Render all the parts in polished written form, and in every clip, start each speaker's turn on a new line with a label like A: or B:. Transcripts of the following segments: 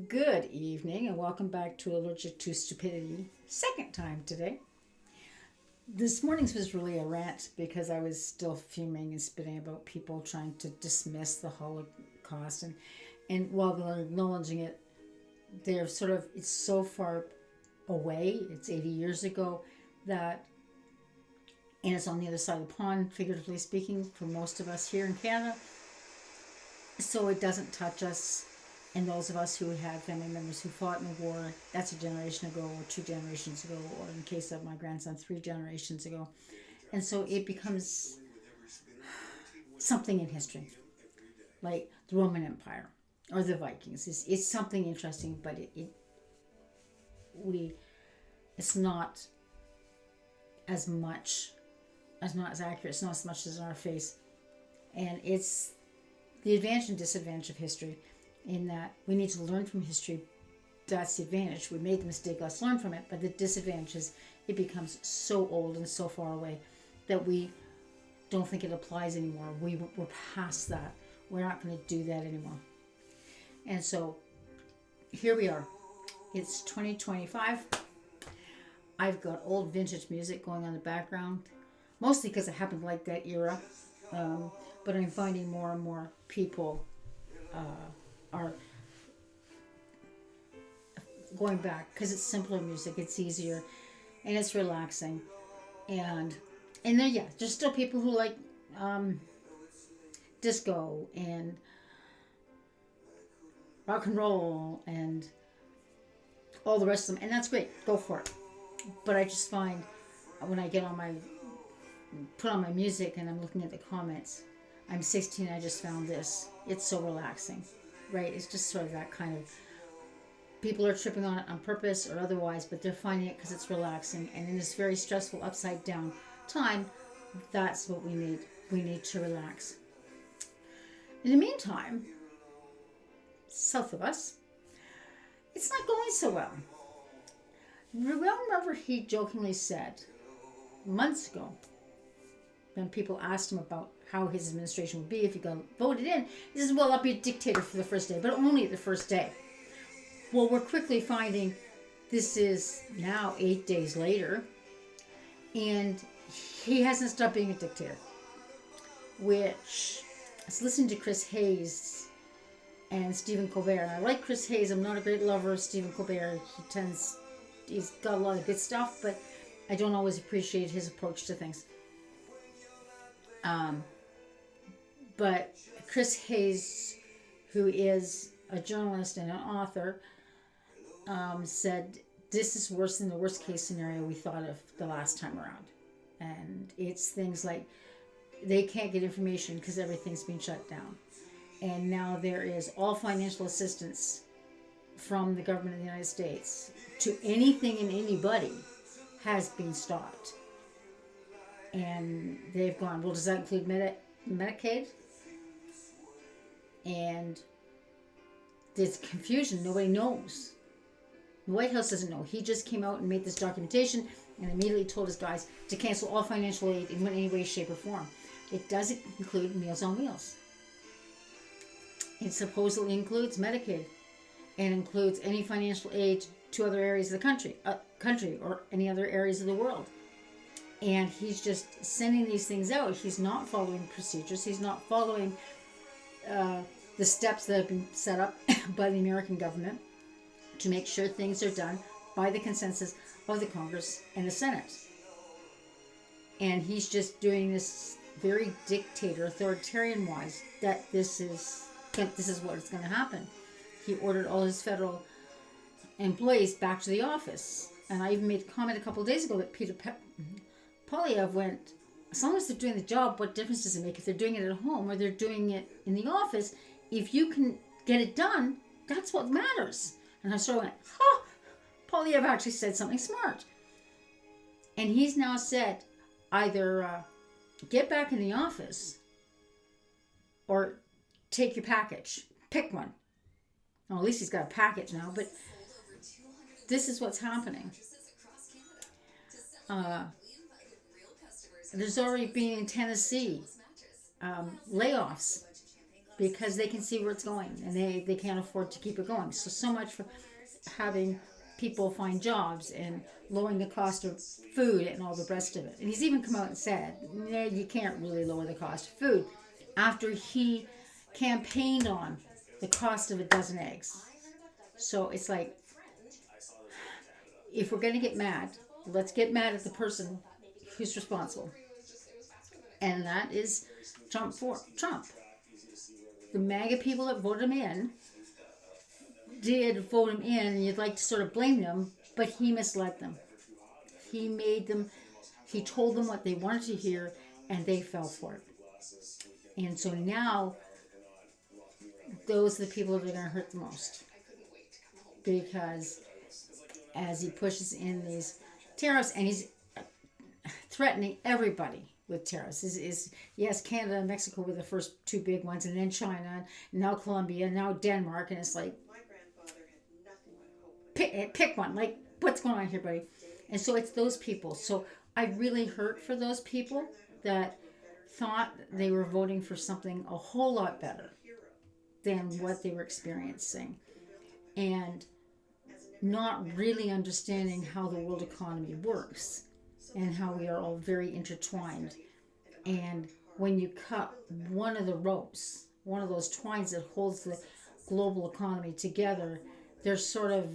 A: Good evening and welcome back to Allergic to Stupidity, second time today. This morning's was really a rant because I was still fuming and spitting about people trying to dismiss the Holocaust and while they're acknowledging it, they're sort of, it's so far away, it's 80 years ago that, and it's on the other side of the pond, figuratively speaking, for most of us here in Canada, so it doesn't touch us. And those of us who have family members who fought in the war, that's a generation ago or two generations ago, or in the case of my grandson, three generations ago. And so it becomes something in history, like the Roman Empire or the Vikings. It's something interesting, but it's not as much, as not as accurate, it's not as much as in our face. And it's the advantage and disadvantage of history in that we need to learn from history. That's the advantage. We made the mistake, let's learn from it. But the disadvantage is it becomes so old and so far away that we don't think it applies anymore. We're past that. We're not going to do that anymore. And so here we are. It's 2025. I've got old vintage music going on in the background, mostly because I happen to like that era. But I'm finding more and more people are going back because it's simpler music, it's easier, and it's relaxing, and then there's still people who like disco and rock and roll and all the rest of them, and that's great. Go for it. But I just find when I get on my put on my music and I'm looking at the comments, I'm 16. I just found this. It's so relaxing. Right, it's just sort of that kind of, people are tripping on it on purpose or otherwise, but they're finding it because it's relaxing. And in this very stressful upside down time, that's what we need. We need to relax. In the meantime, south of us, it's not going so well. Remember, he jokingly said months ago, when people asked him about how his administration would be if he got voted in, he says, well, I'll be a dictator for the first day, but only the first day. Well, we're quickly finding this is now 8 days later, and he hasn't stopped being a dictator, which I was listening to Chris Hayes and Stephen Colbert, and I like Chris Hayes. I'm not a great lover of Stephen Colbert. He's got a lot of good stuff, but I don't always appreciate his approach to things. But Chris Hayes, who is a journalist and an author, said this is worse than the worst case scenario we thought of the last time around. And it's things like they can't get information because everything's been shut down. And now there is all financial assistance from the government of the United States to anything and anybody has been stopped. And they've gone, well, does that include Medicaid? And there's confusion. Nobody knows. The White House doesn't know. He just came out and made this documentation and immediately told his guys to cancel all financial aid in any way, shape, or form. It doesn't include Meals on Wheels. It supposedly includes Medicaid and includes any financial aid to other areas of the country or any other areas of the world. And he's just sending these things out. He's not following procedures. He's not following the steps that have been set up by the American government to make sure things are done by the consensus of the Congress and the Senate. And he's just doing this very authoritarian wise, that this is what's going to happen. He ordered all his federal employees back to the office. And I even made a comment a couple of days ago that Peter Polyev went, as long as they're doing the job, what difference does it make if they're doing it at home or they're doing it in the office? If you can get it done, that's what matters. And I sort of went, Polyev actually said something smart. And he's now said, either get back in the office or take your package. Pick one. Well, at least he's got a package now, but this is what's happening. There's already been in Tennessee layoffs because they can see where it's going, and they can't afford to keep it going. So much for having people find jobs and lowering the cost of food and all the rest of it. And he's even come out and said, no, you can't really lower the cost of food, after he campaigned on the cost of a dozen eggs. So it's like, if we're going to get mad, let's get mad at the person who's responsible. And that is Trump. The MAGA people that voted him in did vote him in, and you'd like to sort of blame them, but he misled them. He told them what they wanted to hear, and they fell for it. And so now, those are the people that are going to hurt the most. Because as he pushes in these tariffs, and he's threatening everybody with tariffs. Yes, Canada and Mexico were the first two big ones, and then China, and now Colombia, and now Denmark, and it's like, pick one. Like, what's going on here, buddy? And so it's those people. So I really hurt for those people that thought they were voting for something a whole lot better than what they were experiencing, and not really understanding how the world economy works and how we are all very intertwined. And when you cut one of the ropes, one of those twines that holds the global economy together, there's sort of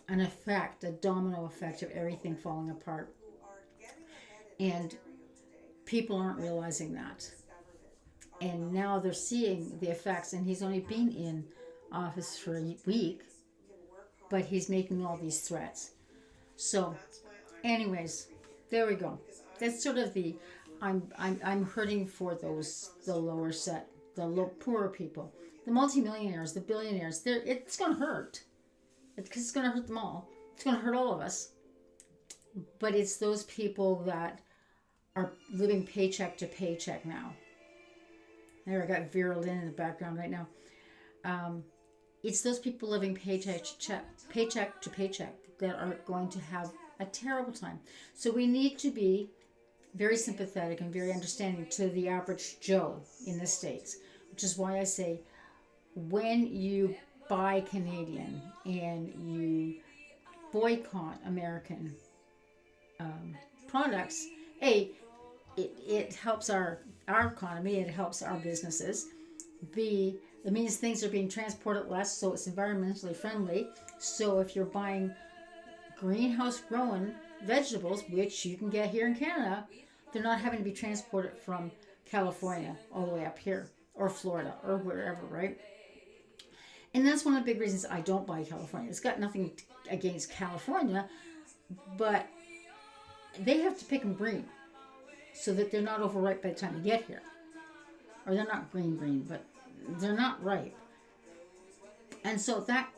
A: an effect, a domino effect of everything falling apart. And people aren't realizing that. And now they're seeing the effects, and he's only been in office for a week, but he's making all these threats. So, anyways, there we go. That's sort of the, I'm hurting for those, the lower set, the poorer people, the multimillionaires, the billionaires. It's going to hurt. Because it's going to hurt them all. It's going to hurt all of us. But it's those people that are living paycheck to paycheck now. There, I got Vera Lynn in the background right now. It's those people living paycheck to paycheck that are going to have a terrible time. So we need to be very sympathetic and very understanding to the average Joe in the States, which is why I say, when you buy Canadian and you boycott American products, it helps our economy, it helps our businesses. B, it means things are being transported less, so it's environmentally friendly. So if you're buying greenhouse grown vegetables, which you can get here in Canada, they're not having to be transported from California all the way up here, or Florida, or wherever, right? And that's one of the big reasons I don't buy California. It's got nothing against California, but they have to pick them green so that they're not overripe by the time you get here. Or they're not green, but they're not ripe. And so that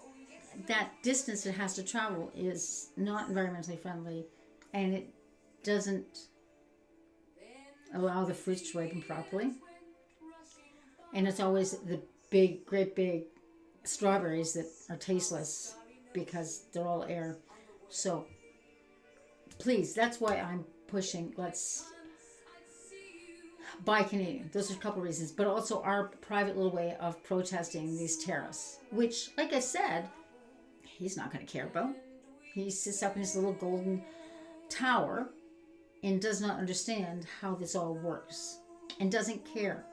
A: distance it has to travel is not environmentally friendly, and it doesn't allow the fruits to ripen properly. And it's always the great big strawberries that are tasteless because they're all air. So please, that's why I'm pushing, let's buy Canadian. Those are a couple reasons, but also our private little way of protesting these tariffs, which, like I said, he's not going to care about. He sits up in his little golden tower and does not understand how this all works and doesn't care.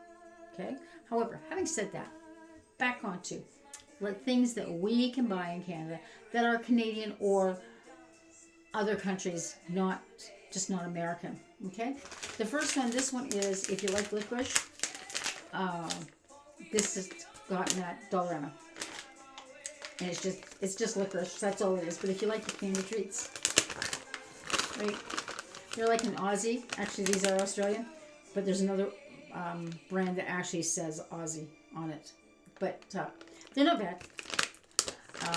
A: Okay? However, having said that, back onto things that we can buy in Canada that are Canadian or other countries, not American. Okay? The first one, this one is, if you like licorice, this is gotten at Dollarama. And it's just licorice, that's all it is. But if you like your candy treats, right? They're like an Aussie. Actually, these are Australian, but there's another brand that actually says Aussie on it. But they're not bad.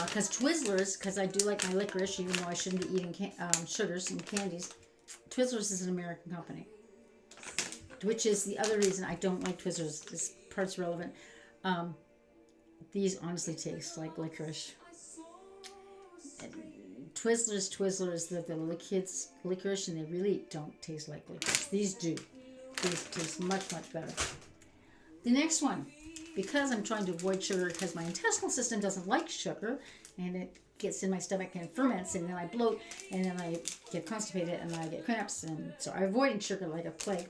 A: Because Twizzlers, because I do like my licorice, even though I shouldn't be eating sugars and candies, Twizzlers is an American company. Which is the other reason I don't like Twizzlers. This part's relevant. These honestly taste like licorice. Twizzlers, the little kids' licorice, and they really don't taste like licorice. These do. These taste much, much better. The next one because I'm trying to avoid sugar because my intestinal system doesn't like sugar, and it gets in my stomach and ferments, and then I bloat, and then I get constipated, and I get cramps, and so I'm avoiding sugar like a plague.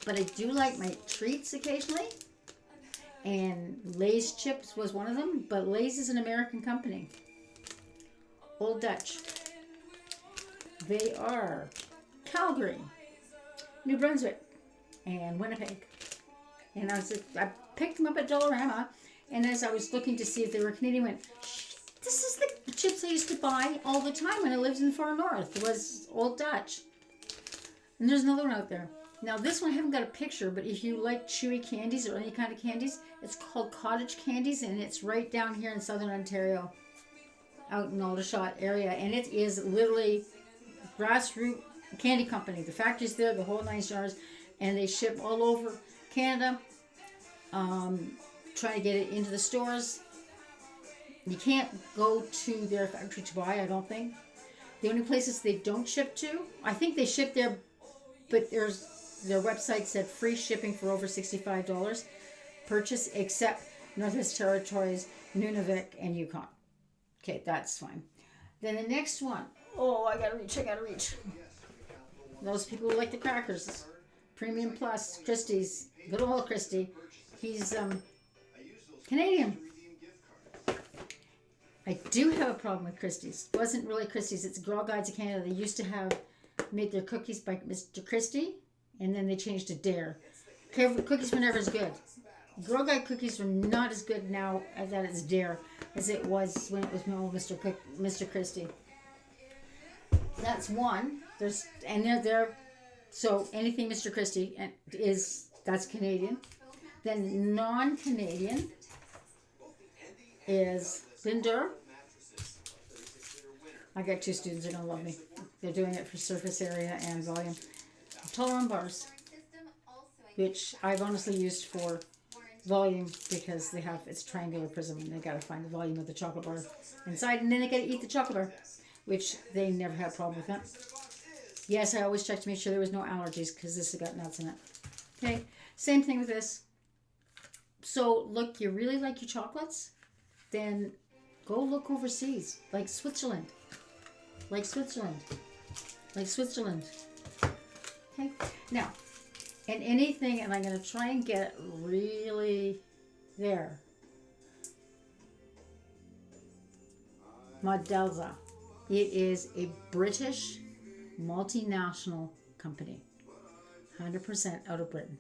A: But I do like my treats occasionally, and Lay's chips was one of them, but Lay's is an American company. Old Dutch. They are Calgary, New Brunswick, and Winnipeg. And I picked them up at Dollarama, and as I was looking to see if they were Canadian, I went, this is the chips I used to buy all the time when I lived in far north. It was Old Dutch. And there's another one out there. Now this one I haven't got a picture, but if you like chewy candies or any kind of candies, it's called Cottage Candies, and it's right down here in southern Ontario, out in Aldershot area, and it is literally grassroots candy company. The factory's there, the whole 9 yards, and they ship all over Canada. Try to get it into the stores. You can't go to their factory to buy, I don't think. The only places they don't ship to, I think they ship there, but their website said free shipping for over $65 purchase, except Northwest Territories, Nunavut, and Yukon. Okay, that's fine. Then the next one, I gotta reach. Those people who like the crackers, Premium Plus, Christie's, good old Christie. He's Canadian. I do have a problem with Christie's. It wasn't really Christie's, it's Girl Guides of Canada. They used to have made their cookies by Mr. Christie, and then they changed to Dare. Cookies were never as good. Girl Guide cookies are not as good now that it's Dare as it was when it was Mr. Christie. That's one. They're so anything Mr. Christie that's Canadian. Then non-Canadian is Lindor. I got 2 students that are gonna love me. They're doing it for surface area and volume. Tolaram bars, which I've honestly used for volume because it's triangular prism, and they gotta find the volume of the chocolate bar inside, and then they gotta eat the chocolate bar, which they never had a problem with that. Yes, I always check to make sure there was no allergies because this has got nuts in it. Okay, same thing with this. So look, you really like your chocolates? Then go look overseas, like Switzerland. Okay, now, and anything, and I'm going to try and get it really there. Modelza. It is a British multinational company, 100% out of Britain.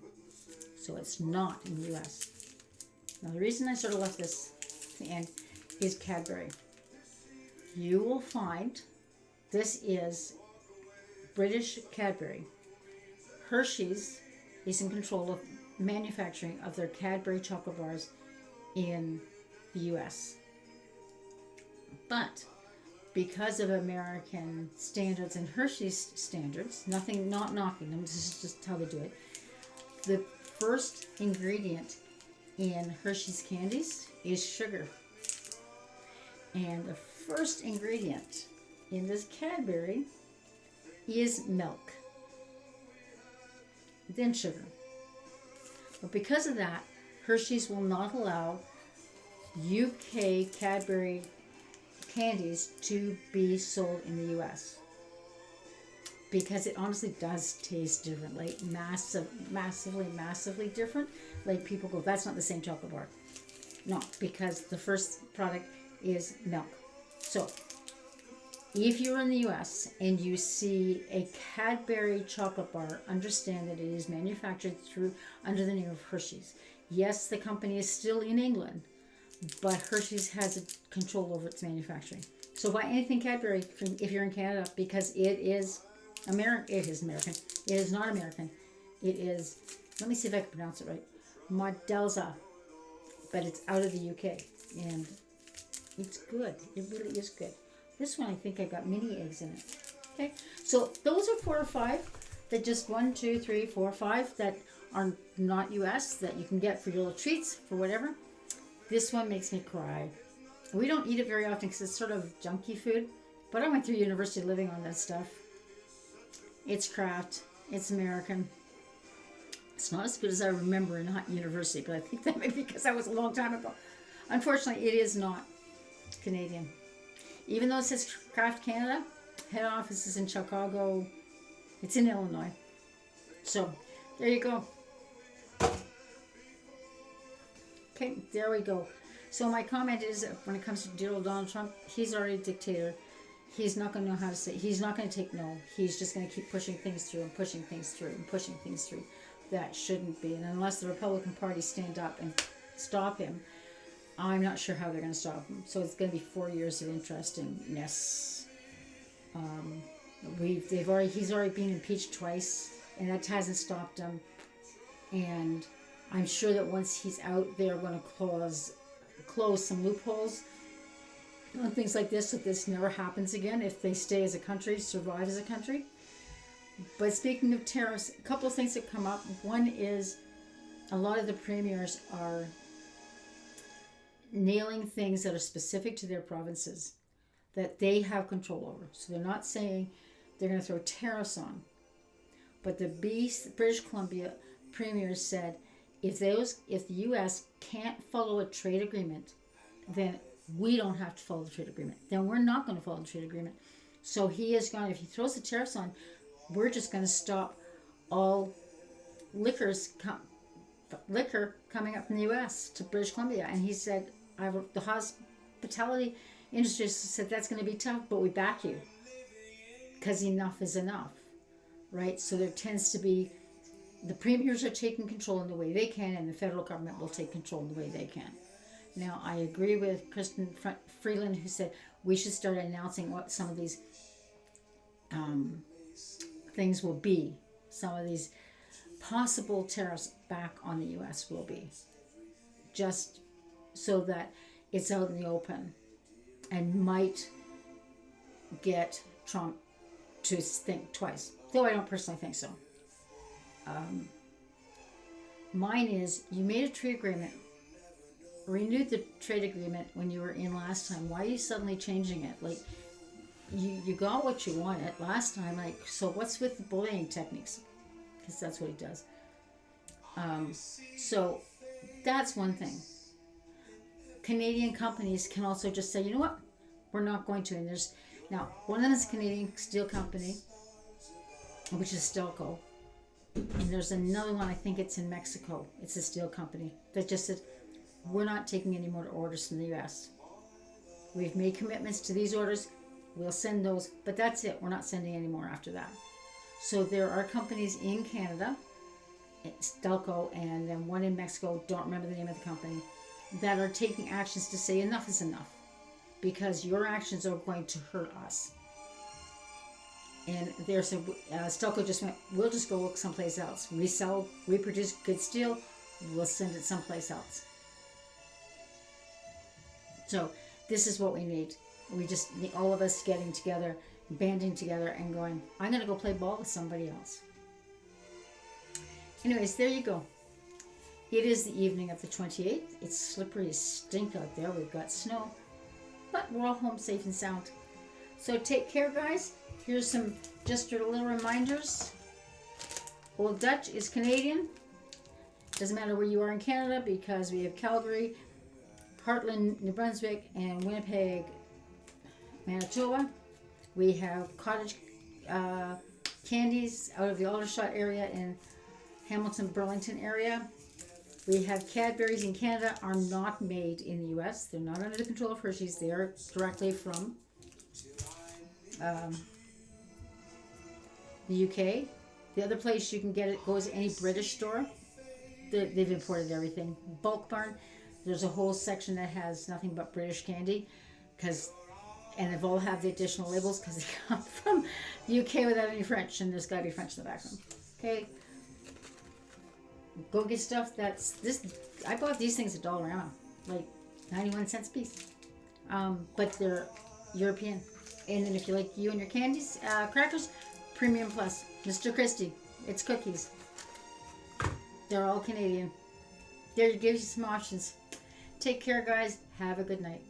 A: So it's not in the US. Now the reason I sort of left this to the end is Cadbury. You will find this is British Cadbury. Hershey's is in control of manufacturing of their Cadbury chocolate bars in the US. But because of American standards and Hershey's standards, not knocking them, this is just how they do it. The first ingredient in Hershey's candies is sugar. And the first ingredient in this Cadbury is milk. Then sugar. But because of that, Hershey's will not allow UK Cadbury candies to be sold in the US. Because it honestly does taste different, like massively different. Like people go, that's not the same chocolate bar. No, because the first product is milk. So, if you're in the US and you see a Cadbury chocolate bar, understand that it is manufactured under the name of Hershey's. Yes, the company is still in England, but Hershey's has a control over its manufacturing. So buy anything Cadbury if you're in Canada, because it is American. It is American. It is not American. It is, let me see if I can pronounce it right, Modelza, but it's out of the UK, and it's good. It really is good. This one, I think I got mini eggs in it. Okay, so those are 4 or 5 that just 1, 2, 3, 4, 5 that are not US that you can get for your little treats for whatever. This one makes me cry. We don't eat it very often because it's sort of junky food, but I went through university living on that stuff. It's Kraft. It's American. It's not as good as I remember in university, but I think that may be because that was a long time ago. Unfortunately, it is not Canadian. Even though it says Craft Canada, head office is in Chicago. It's in Illinois. So, there you go. Okay, there we go. So my comment is, when it comes to dear old Donald Trump, he's already a dictator. He's not going to know how to say, he's not going to take no. He's just going to keep pushing things through and pushing things through and pushing things through. That shouldn't be. And unless the Republican Party stand up and stop him, I'm not sure how they're going to stop him. So it's going to be 4 years of interestingness. He's already been impeached twice, and that hasn't stopped him. And I'm sure that once he's out, they're going to close some loopholes on things like this, so this never happens again if they stay as a country, survive as a country. But speaking of tariffs, a couple of things that come up. One is a lot of the premiers are nailing things that are specific to their provinces that they have control over. So they're not saying they're going to throw tariffs on. But the British Columbia premier said if the U.S. can't follow a trade agreement, then we don't have to follow the trade agreement. Then we're not going to follow the trade agreement. So he is going, if he throws the tariffs on, we're just going to stop all liquor coming up from the U.S. to British Columbia. And he said, the hospitality industry said that's going to be tough, but we back you. Because enough is enough, right? So there tends to be, the premiers are taking control in the way they can, and the federal government will take control in the way they can. Now, I agree with Kristen Freeland, who said we should start announcing what some of these things will be. Some of these possible tariffs back on the U.S. will be. Just so that it's out in the open and might get Trump to think twice. Though I don't personally think so. Mine is, you made a trade agreement, renewed the trade agreement when you were in last time. Why are you suddenly changing it? Like, you got what you wanted last time. Like, so what's with the bullying techniques? Because that's what he does. So that's one thing. Canadian companies can also just say, you know what, we're not going to. And there's now one of them is a Canadian steel company, which is Stelco. And there's another one, I think it's in Mexico. It's a steel company that just said, we're not taking any more orders from the U.S. We've made commitments to these orders. We'll send those, but that's it. We're not sending any more after that. So there are companies in Canada, Stelco, and then one in Mexico, don't remember the name of the company, that are taking actions to say enough is enough because your actions are going to hurt us. And there's Stelco just went, we'll just go look someplace else. We produce good steel, we'll send it someplace else. So this is what we need. We just need all of us getting together, banding together and going, I'm going to go play ball with somebody else. Anyways, there you go. It is the evening of the 28th. It's slippery as stink out there. We've got snow, but we're all home safe and sound. So take care, guys. Here's some just your little reminders. Old Dutch is Canadian. Doesn't matter where you are in Canada because we have Calgary, Heartland, New Brunswick, and Winnipeg, Manitoba. We have cottage candies out of the Aldershot area and Hamilton, Burlington area. We have Cadbury's in Canada, are not made in the U.S. They're not under the control of Hershey's. They are directly from the UK. The other place you can get it goes to any British store. They've imported everything. Bulk Barn, there's a whole section that has nothing but British candy, and they've all have the additional labels because they come from the UK without any French, and there's got to be French in the background. Okay, go get stuff. I bought these things at Dollarama, like 91 cents a piece, but they're European. And then if you like you and your candies, crackers, Premium Plus, Mr. Christie, it's cookies. They're all Canadian. There, gives you some options. Take care, guys. Have a good night.